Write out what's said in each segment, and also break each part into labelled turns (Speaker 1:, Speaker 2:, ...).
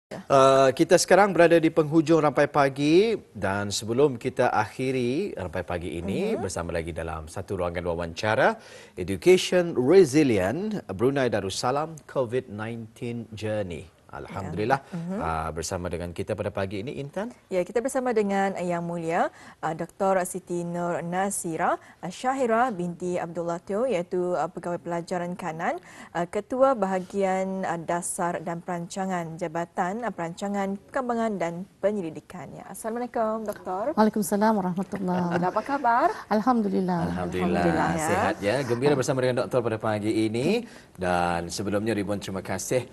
Speaker 1: Kita sekarang berada di penghujung Rampai Pagi dan sebelum kita akhiri Rampai Pagi ini bersama lagi dalam satu ruangan wawancara Education Resilient Brunei Darussalam COVID-19 Journey. Alhamdulillah bersama dengan kita pada pagi ini Intan.
Speaker 2: Ya, kita bersama dengan Yang Mulia Dr. Siti Nur Nasira Syahira binti Abdullah Teo, iaitu Pegawai Pelajaran Kanan, Ketua Bahagian Dasar dan Perancangan Jabatan Perancangan Perkembangan dan Penyelidikan. Ya. Assalamualaikum Doktor.
Speaker 3: Waalaikumsalam warahmatullahi wabarakatuh.
Speaker 2: Apa khabar?
Speaker 3: Alhamdulillah.
Speaker 1: Alhamdulillah
Speaker 2: ya.
Speaker 1: Sihat ya. Gembira bersama dengan doktor pada pagi ini dan sebelumnya ribuan terima kasih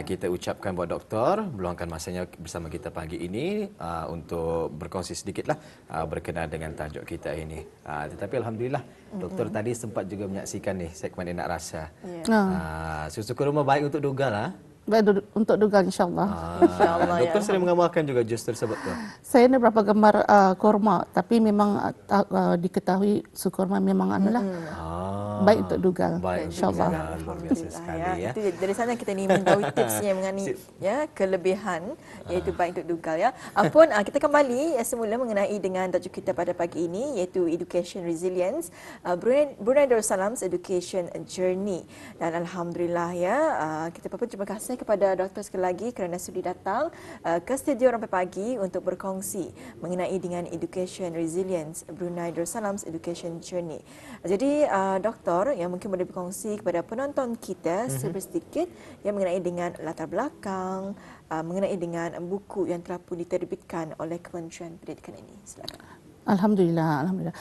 Speaker 1: kita ucapkan buat doktor meluangkan masanya bersama kita pagi ini untuk berkongsi sedikitlah berkenaan dengan tajuk kita ini. Tetapi alhamdulillah doktor tadi sempat juga menyaksikan nih segmen Enak Rasa. Susu kurma baik untuk duga lah.
Speaker 3: Baik untuk duga insyaAllah.
Speaker 2: InsyaAllah,
Speaker 1: doktor
Speaker 2: ya.
Speaker 1: sering mengamalkan juga jus tersebut tu.
Speaker 3: Saya ada berapa gambar kurma, tapi memang diketahui susu kurma memang adalah baik untuk duga.
Speaker 1: Baik
Speaker 3: InsyaAllah.
Speaker 1: luar biasa sekali ya.
Speaker 2: Itu dari sana kita ni mengetahui tipsnya mengenai ya kelebihan iaitu baik untuk dugal ya. Apun kita kembali semula mengenai dengan tajuk kita pada pagi ini iaitu Education Resilience Brunei Darussalam Education Journey. Dan alhamdulillah ya kita pun terima kasih kepada doktor sekali lagi kerana sudi datang ke studio Rampai Pagi untuk berkongsi mengenai dengan Education Resilience Brunei Darussalam Education Journey. Jadi doktor yang mungkin boleh berkongsi kepada penonton kita sedikit yang mengenai dengan latar belakang, mengenai dengan buku yang telah pun diterbitkan oleh Kementerian Pendidikan ini. Silakan.
Speaker 3: Alhamdulillah, alhamdulillah.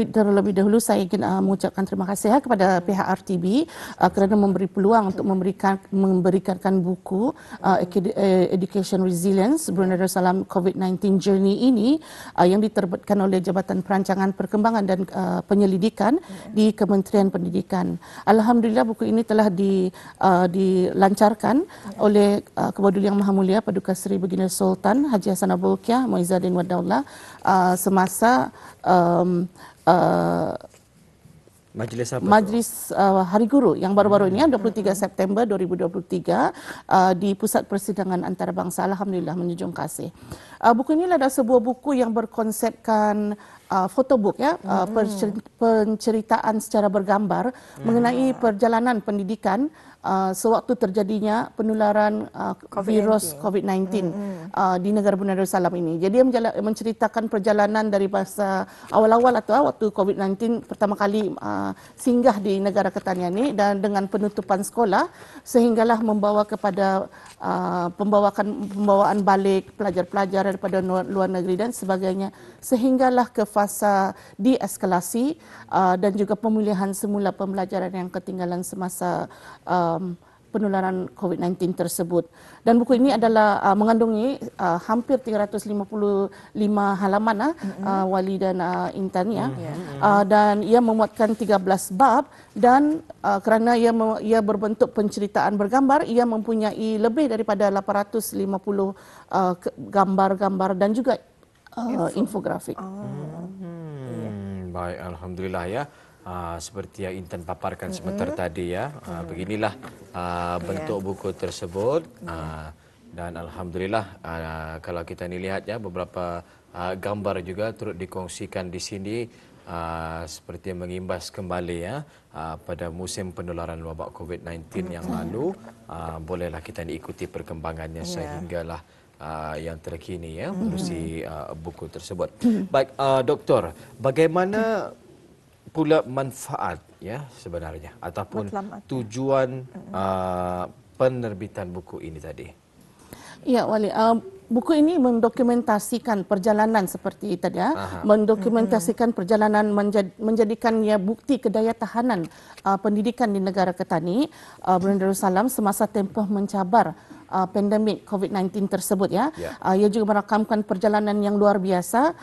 Speaker 3: Terlebih dahulu saya ingin mengucapkan terima kasih kepada pihak RTB kerana memberi peluang untuk memberikan buku Education Resilience Brunei Darussalam COVID-19 Journey ini yang diterbitkan oleh Jabatan Perancangan Perkembangan dan Penyelidikan di Kementerian Pendidikan. Alhamdulillah buku ini telah dilancarkan oleh Kebadulian Yang Maha Mulia Paduka Seri Baginda Sultan Haji Hassanal Bolkiah Muizzaddin Wad-Daulah semasa Majlis Hari Guru yang baru-baru ini 23 September 2023 di Pusat Persidangan Antarabangsa. Alhamdulillah menjunjung kasih. Buku ini adalah sebuah buku yang berkonsepkan fotobook ya, penceritaan secara bergambar mengenai perjalanan pendidikan sewaktu terjadinya penularan virus COVID-19 di negara Brunei Darussalam ini. Jadi dia menceritakan perjalanan dari masa awal-awal atau waktu COVID-19 pertama kali singgah di negara Ketanian ini dan dengan penutupan sekolah sehinggalah membawa kepada pembawaan balik pelajar-pelajar daripada luar negeri dan sebagainya sehinggalah ke fasa deeskalasi dan juga pemulihan semula pembelajaran yang ketinggalan semasa penularan COVID-19 tersebut. Dan buku ini adalah mengandungi hampir 355 halaman Wali dan Intan ya. Dan ia memuatkan 13 bab dan kerana ia berbentuk penceritaan bergambar, ia mempunyai lebih daripada 850 gambar-gambar dan juga infografik.
Speaker 1: Baik, alhamdulillah ya. Seperti yang Intan paparkan sebentar tadi ya, beginilah bentuk buku tersebut dan alhamdulillah kalau kita ni lihat ya beberapa gambar juga turut dikongsikan di sini seperti yang mengimbas kembali ya pada musim penularan wabak COVID-19 yang lalu. Bolehlah kita ikuti perkembangannya sehinggalah yang terkini ya menerusi buku tersebut. Baik, doktor, bagaimana pula manfaat ya sebenarnya ataupun tujuan penerbitan buku ini tadi?
Speaker 3: Ya, Wali. Buku ini mendokumentasikan perjalanan seperti tadi ya, mendokumentasikan perjalanan menjadikannya bukti kedaya tahanan pendidikan di negara Ketani Brunei Darussalam semasa tempoh mencabar pandemik COVID-19 tersebut ya. Ia juga merakamkan perjalanan yang luar biasa,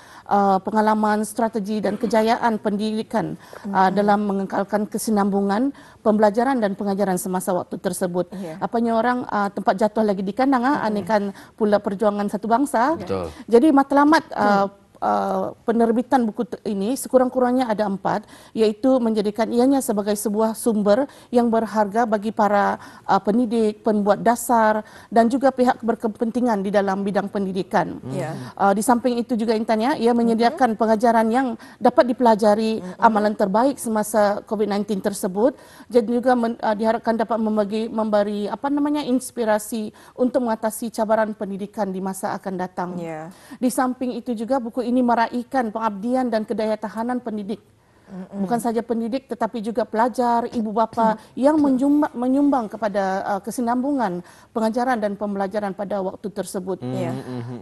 Speaker 3: pengalaman, strategi dan kejayaan pendidikan dalam mengekalkan kesinambungan pembelajaran dan pengajaran semasa waktu tersebut. Apanya orang tempat jatuh lagi di kandang, anekan pula perjuangan satu bangsa.
Speaker 1: Betul.
Speaker 3: Jadi matlamat penerbitan buku ini sekurang-kurangnya ada 4, iaitu menjadikan ianya sebagai sebuah sumber yang berharga bagi para pendidik, pembuat dasar dan juga pihak berkepentingan di dalam bidang pendidikan. Di samping itu juga Intan, ya, ia menyediakan pengajaran yang dapat dipelajari amalan terbaik semasa COVID-19 tersebut. Jadi juga diharapkan dapat memberi inspirasi untuk mengatasi cabaran pendidikan di masa akan datang. Di samping itu juga buku ini meraihkan pengabdian dan kedaya tahanan pendidik. Bukan saja pendidik tetapi juga pelajar, ibu bapa yang menyumbang kepada kesinambungan pengajaran dan pembelajaran pada waktu tersebut.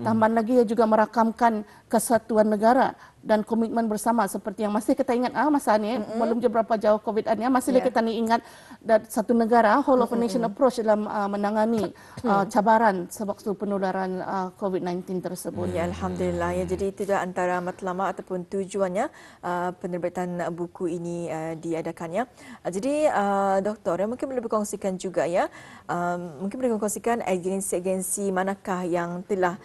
Speaker 3: Tambah lagi ia juga merakamkan kesatuan negara dan komitmen bersama seperti yang masih kita ingat masa ni belum je berapa jauh COVID-19 masih kita ni ingat satu negara whole of a nation approach dalam menangani cabaran sewaktu penularan COVID-19 tersebut.
Speaker 2: Ya, alhamdulillah, ya. Jadi itu adalah antara matlamat ataupun tujuannya penerbitan buku ini diadakannya. Jadi Doktor, mungkin boleh berkongsikan juga, ya, mungkin boleh berkongsikan agensi-agensi manakah yang telah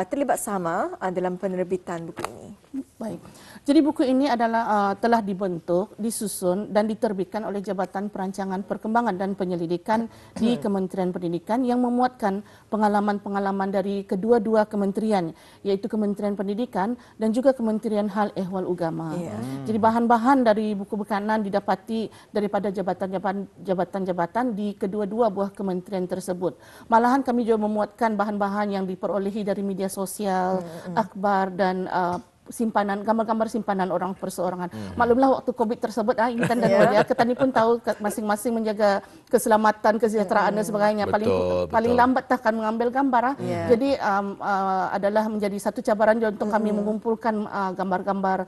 Speaker 2: terlibat sama dalam penerbitan buku ini.
Speaker 3: Baik. Jadi buku ini adalah telah dibentuk, disusun dan diterbitkan oleh Jabatan Perancangan Perkembangan dan Penyelidikan di Kementerian Pendidikan yang memuatkan pengalaman-pengalaman dari kedua-dua kementerian, iaitu Kementerian Pendidikan dan juga Kementerian Hal Ehwal Ugama. Jadi bahan-bahan dari buku berkenaan didapati daripada jabatan-jabatan di kedua-dua buah kementerian tersebut. Malahan kami juga memuatkan bahan-bahan yang diperolehi dari media sosial, akhbar dan simpanan, gambar-gambar simpanan orang perseorangan. Maklumlah waktu COVID tersebut, Intan dan Wadia, kita ni pun tahu masing-masing menjaga keselamatan, kesejahteraan dan sebagainya. Paling lambat akan mengambil gambar. Jadi adalah menjadi satu cabaran untuk kami mengumpulkan gambar-gambar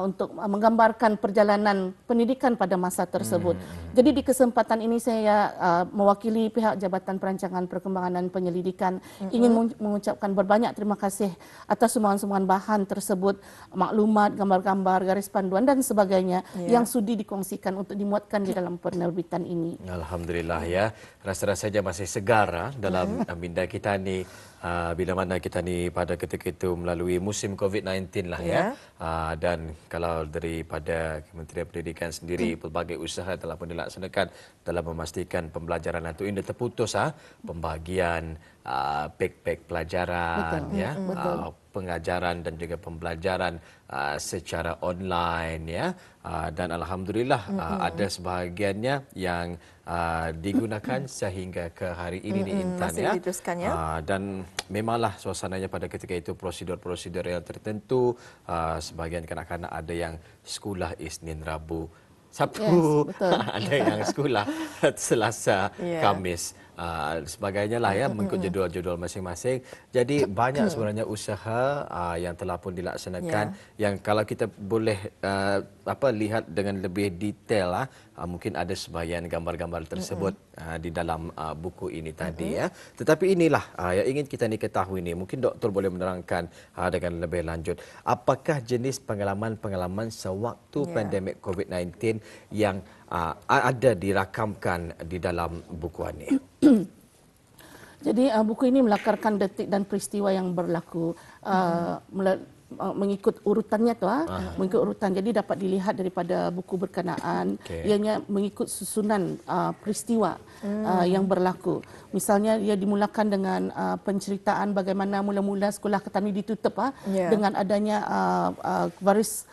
Speaker 3: untuk menggambarkan perjalanan pendidikan pada masa tersebut. Jadi di kesempatan ini saya mewakili pihak Jabatan Perancangan Perkembangan dan Penyelidikan ingin mengucapkan berbanyak terima kasih atas sumbangan-sumbangan bahan tersebut, maklumat, gambar-gambar, garis panduan dan sebagainya yang sudi dikongsikan untuk dimuatkan di dalam penerbitan ini.
Speaker 1: Alhamdulillah, ya. Rasa-rasanya masih segar dalam minda kita ni bila mana kita ni pada ketika itu melalui musim COVID-19 lah, ya. Dan kalau daripada Kementerian Pendidikan sendiri pelbagai usaha telah pun dilaksanakan dalam memastikan pembelajaran itu ini terputus pembagian pack pelajaran, ya. Pengajaran dan juga pembelajaran secara online, ya. Dan alhamdulillah ada sebahagiannya yang digunakan sehingga ke hari ini di Intan,
Speaker 2: masih diteruskan, ya.
Speaker 1: Dan memanglah suasananya pada ketika itu prosedur-prosedur yang tertentu, sebahagian kanak-kanak ada yang sekolah Isnin, Rabu, Sabtu, ada yang sekolah Selasa, Khamis. Sebagainya lah, ya, mengikut jadual-jadual masing-masing. Jadi banyak sebenarnya usaha yang telah pun dilaksanakan yang kalau kita boleh lihat dengan lebih detail mungkin ada sebahagian gambar-gambar tersebut di dalam buku ini tadi, ya. Tetapi inilah yang ingin kita ni ketahui ni, mungkin doktor boleh menerangkan dengan lebih lanjut apakah jenis pengalaman-pengalaman sewaktu pandemik COVID-19 yang ada dirakamkan di dalam buku ini.
Speaker 3: Jadi buku ini melakarkan detik dan peristiwa yang berlaku mengikut urutannya mengikut urutan. Jadi dapat dilihat daripada buku berkenaan, ianya mengikut susunan peristiwa yang berlaku. Misalnya ia dimulakan dengan penceritaan bagaimana mula-mula sekolah Ketani ditutup dengan adanya virus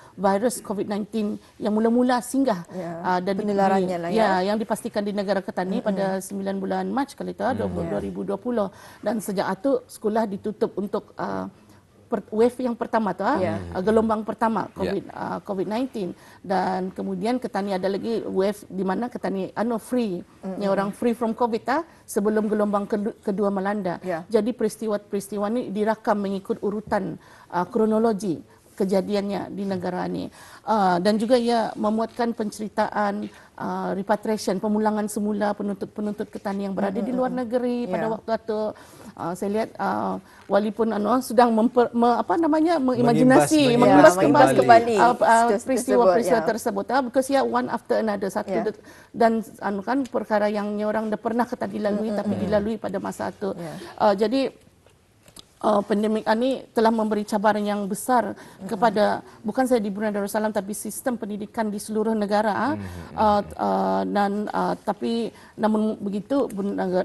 Speaker 3: COVID-19 yang mula-mula singgah dan
Speaker 2: penularannya lah,
Speaker 3: yang dipastikan di negara Ketani pada 9 bulan Mac kali itu 2020, dan sejak itu sekolah ditutup untuk wave yang pertama gelombang pertama COVID-19, dan kemudian Ketani ada lagi wave di mana Ketani free, orang free from COVID sebelum gelombang kedua melanda. Jadi peristiwa-peristiwa ini dirakam mengikut urutan kronologi kejadiannya di negara ini, dan juga ia memuatkan penceritaan repatriation, pemulangan semula penuntut Ketani yang berada di luar negeri pada waktu itu. Saya lihat walaupun sedang mengimajinasi, mengimbas kembali peristiwa-peristiwa tersebut, because one after another, dan kan perkara yang orang dah pernah kita dilalui tapi dilalui pada masa itu. Jadi pandemik ini telah memberi cabaran yang besar kepada bukan saja di Brunei Darussalam tapi sistem pendidikan di seluruh negara. Tapi namun begitu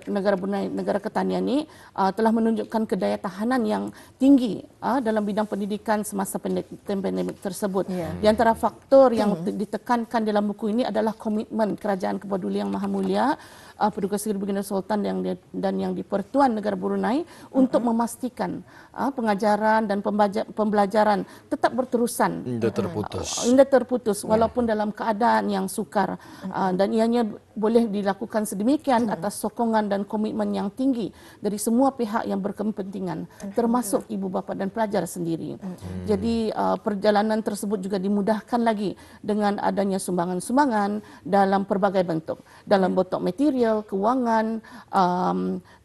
Speaker 3: negara Brunei, negara ketanian ini telah menunjukkan kedaya tahanan yang tinggi dalam bidang pendidikan semasa pandemik tersebut. Di antara faktor yang ditekankan dalam buku ini adalah komitmen Kerajaan Kepedulian Yang Maha Mulia Paduka Seri Baginda Sultan dan yang di-Pertuan Negara Brunei untuk memastikan pengajaran dan pembelajaran tetap berterusan. Tidak terputus walaupun dalam keadaan yang sukar, dan ianya boleh dilakukan sedemikian atas sokongan dan komitmen yang tinggi dari semua pihak yang berkepentingan, termasuk ibu bapa dan pelajar sendiri. Jadi perjalanan tersebut juga dimudahkan lagi dengan adanya sumbangan-sumbangan dalam pelbagai bentuk, dalam bentuk material, kewangan,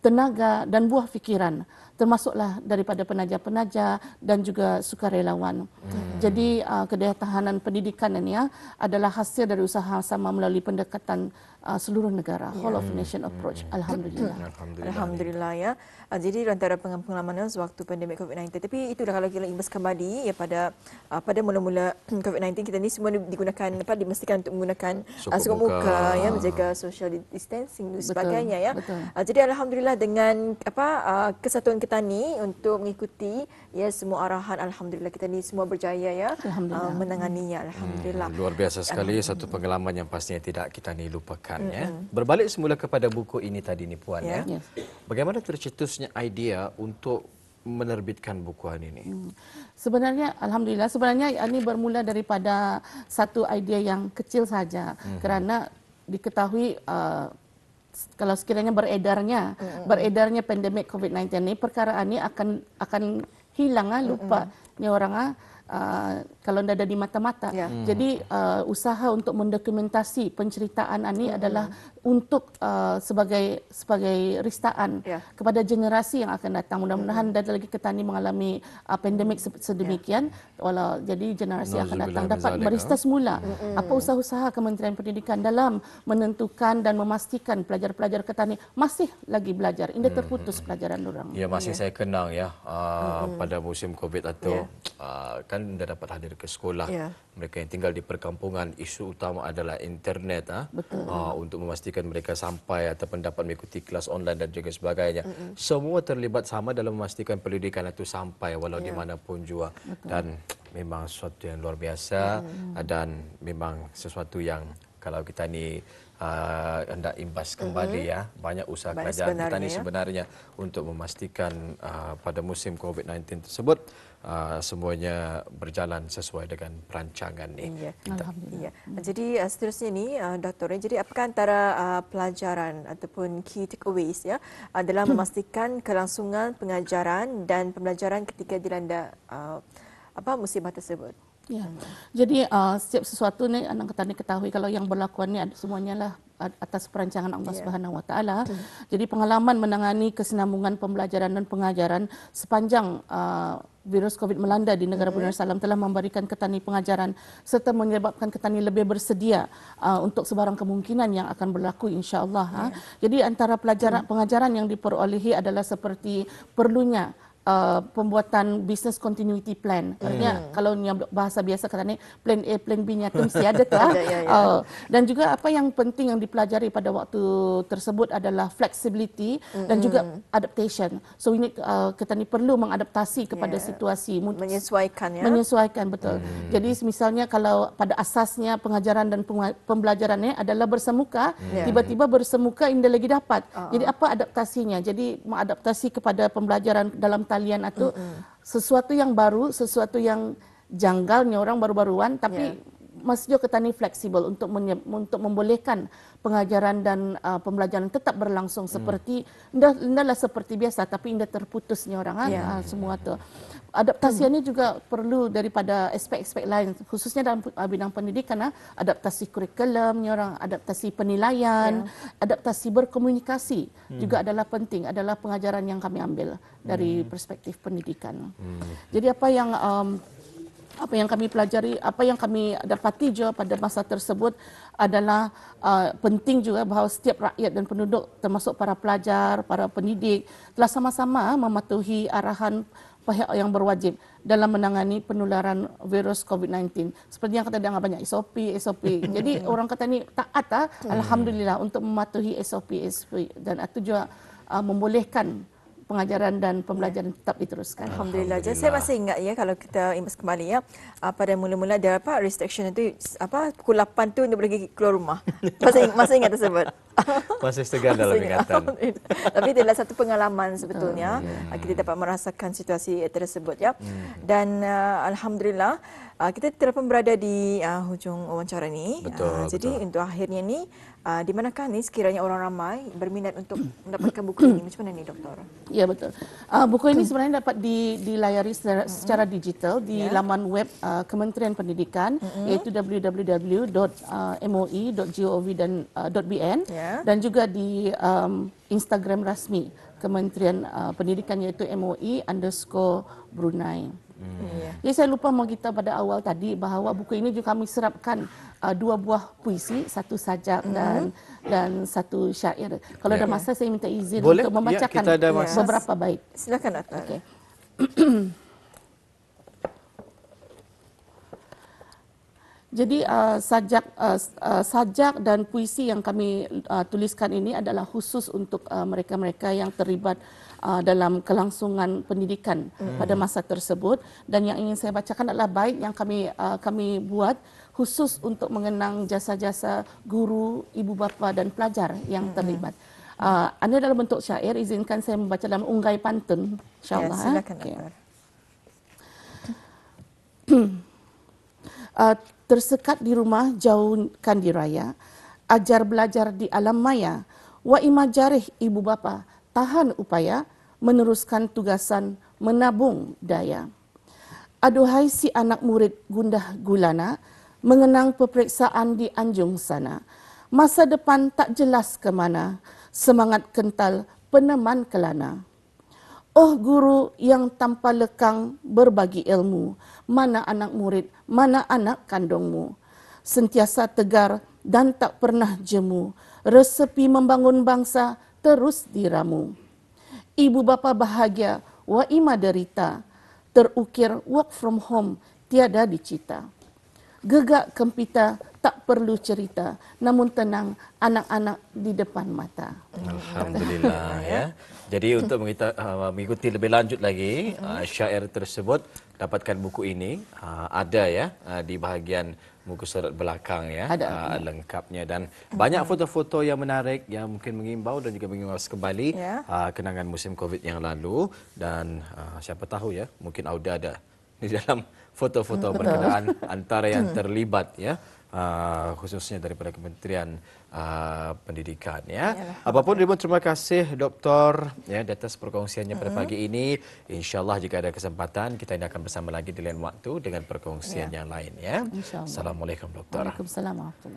Speaker 3: tenaga dan buah fikiran, termasuklah daripada penaja-penaja dan juga sukarelawan. Jadi kedaya tahanan pendidikan ini adalah hasil dari usaha sama melalui pendekatan seluruh negara, whole of nation approach. Alhamdulillah.
Speaker 2: Alhamdulillah ya. Jadi antara pengalaman sewaktu pandemik COVID-19. Tapi itulah kalau kita imbas kembali ya pada mula-mula COVID-19 kita ni semua digunakan dimestikan untuk menggunakan sukup muka ya, menjaga social distancing dan sebagainya ya. Jadi alhamdulillah dengan kesatuan kita ni untuk mengikuti ya semua arahan, alhamdulillah kita ni semua berjaya ya menanganinya, alhamdulillah.
Speaker 1: Luar biasa sekali, satu pengalaman yang pastinya tidak kita ni lupakan ya. Berbalik semula kepada buku ini tadi ni Puan ya. Bagaimana tercetusnya idea untuk menerbitkan buku ini?
Speaker 3: Sebenarnya alhamdulillah, sebenarnya ini bermula daripada satu idea yang kecil saja, kerana diketahui kalau sekiranya beredarnya pandemik COVID-19 ini, perkara ini akan hilang lupa ni orang kalau tidak ada di mata-mata. Jadi usaha untuk mendokumentasi penceritaan ini adalah untuk sebagai ristaan kepada generasi yang akan datang. Mudah-mudahan dan lagi kita ni mengalami pandemik sedemikian, jadi generasi yang akan datang dapat merista semula apa usaha-usaha Kementerian Pendidikan dalam menentukan dan memastikan pelajar-pelajar kita ni masih lagi belajar, tidak terputus pelajaran orang.
Speaker 1: Ya, masih saya kenang ya pada musim COVID itu kan tidak dapat hadir ke sekolah. Mereka yang tinggal di perkampungan, isu utama adalah internet untuk memastikan mereka sampai ataupun dapat mengikuti kelas online dan juga sebagainya. Semua terlibat sama dalam memastikan pendidikan itu sampai walau di manapun juga. Dan memang sesuatu yang luar biasa dan memang sesuatu yang kalau kita ni hendak imbas kembali ya, banyak usaha kerajaan kita ni sebenarnya untuk memastikan pada musim COVID-19 tersebut semuanya berjalan sesuai dengan perancangan ni.
Speaker 2: Alhamdulillah. Jadi seterusnya ni Dr. Jadi apakah antara pelajaran ataupun key takeaways ya dalam memastikan kelangsungan pengajaran dan pembelajaran ketika dilanda musibah tersebut?
Speaker 3: Ya. Jadi setiap sesuatu ni anak kita ni ketahui kalau yang berlaku ni semuanya lah atas perancangan Allah Subhanahu Wa Taala. Jadi pengalaman menangani kesinambungan pembelajaran dan pengajaran sepanjang virus COVID melanda di negara Brunei Darussalam telah memberikan ketani pengajaran serta menyebabkan ketani lebih bersedia untuk sebarang kemungkinan yang akan berlaku insya-Allah. Jadi antara pengajaran yang diperolehi adalah seperti perlunya pembuatan business continuity plan. Artinya kalau bahasa biasa katanya plan A, plan B-nya tu mesti ada tu. Dan juga apa yang penting yang dipelajari pada waktu tersebut adalah flexibility dan juga adaptation. So ini kita ni perlu mengadaptasi kepada situasi,
Speaker 2: menyesuaikan ya.
Speaker 3: Menyesuaikan betul. Jadi misalnya kalau pada asasnya pengajaran dan pembelajarannya adalah bersemuka, tiba-tiba bersemuka indah lagi dapat. Jadi apa adaptasinya? Jadi mengadaptasi kepada pembelajaran dalam talian itu sesuatu yang baru, sesuatu yang janggalnya orang baru-baruan, tapi masih juga kita ni fleksibel untuk membolehkan pengajaran dan pembelajaran tetap berlangsung seperti indahlah seperti biasa, tapi indah terputusnya orang semua tu. Adaptasi ini juga perlu daripada aspek-aspek lain, khususnya dalam bidang pendidikan, adaptasi kurikulum, orang adaptasi penilaian, adaptasi berkomunikasi juga adalah penting, adalah pengajaran yang kami ambil dari perspektif pendidikan. Jadi apa yang apa yang kami pelajari, apa yang kami dapati juga pada masa tersebut adalah penting juga bahawa setiap rakyat dan penduduk termasuk para pelajar, para pendidik telah sama-sama mematuhi arahan pihak yang berwajib dalam menangani penularan virus COVID-19. Seperti yang kata dengar banyak SOP. Jadi orang kata ni taat alhamdulillah untuk mematuhi SOP dan itu juga membolehkan pengajaran dan pembelajaran tetap diteruskan.
Speaker 2: Alhamdulillah. Jadi saya masih ingat ya kalau kita imbas kembali ya pada mula-mula ada apa restriction itu pukul 8 tu dia boleh pergi keluar rumah. Masih ingat tersebut.
Speaker 1: Masih segar dalam ingatan.
Speaker 2: Tapi itulah satu pengalaman sebetulnya kita dapat merasakan situasi tersebut ya. Dan alhamdulillah kita telah berada di hujung wawancara ni. Jadi untuk akhirnya ni di manakah ni sekiranya orang ramai berminat untuk mendapatkan buku ini? Macam mana ni doktor?
Speaker 3: Ya betul. Buku ini sebenarnya dapat dilayari secara digital di laman web Kementerian Pendidikan iaitu www.moi.gov.bn dan juga di Instagram rasmi Kementerian Pendidikan iaitu MOI_Brunei. Jadi saya lupa memberitahu pada awal tadi bahawa buku ini juga kami serapkan 2 buah puisi, satu sajak dan satu syair. Kalau ada masa saya minta izin untuk membacakan beberapa bait.
Speaker 2: Silakan doktor.
Speaker 3: Okay. Jadi sajak dan puisi yang kami tuliskan ini adalah khusus untuk mereka-mereka yang terlibat dalam kelangsungan pendidikan pada masa tersebut, dan yang ingin saya bacakan adalah bait yang kami buat khusus untuk mengenang jasa-jasa guru, ibu bapa dan pelajar yang terlibat. Anda dalam bentuk syair, izinkan saya membaca dalam unggai pantun, insya-Allah.
Speaker 2: Ya, silakan doktor.
Speaker 3: Tersekat di rumah, jauhkan di raya, ajar belajar di alam maya, wa imajarih ibu bapa, tahan upaya, meneruskan tugasan, menabung daya. Aduhai si anak murid gundah gulana, mengenang peperiksaan di anjung sana. Masa depan tak jelas ke mana, semangat kental peneman kelana. Oh guru yang tanpa lekang berbagi ilmu, mana anak murid, mana anak kandungmu. Sentiasa tegar dan tak pernah jemu, resepi membangun bangsa terus diramu. Ibu bapa bahagia, wa ima derita, terukir work from home, tiada dicita. Gegak kempita, tak perlu cerita, namun tenang anak-anak di depan mata.
Speaker 1: Alhamdulillah ya. Jadi untuk mengikuti lebih lanjut lagi syair tersebut, dapatkan buku ini ada ya di bahagian muka surat belakang ya, lengkapnya, dan banyak foto-foto yang menarik yang mungkin mengimbau dan juga mengingat kembali kenangan musim Covid yang lalu, dan siapa tahu ya mungkin Auda ada di dalam foto-foto berkenaan antara yang terlibat ya, khususnya daripada Kementerian Pendidikan ya. Apapun itu, terima kasih Doktor ya di atas perkongsiannya pada pagi ini. InsyaAllah jika ada kesempatan kita akan bersama lagi di lain waktu dengan perkongsian yang lain ya. Assalamualaikum Doktor.
Speaker 3: Waalaikumsalam warahmatullahi.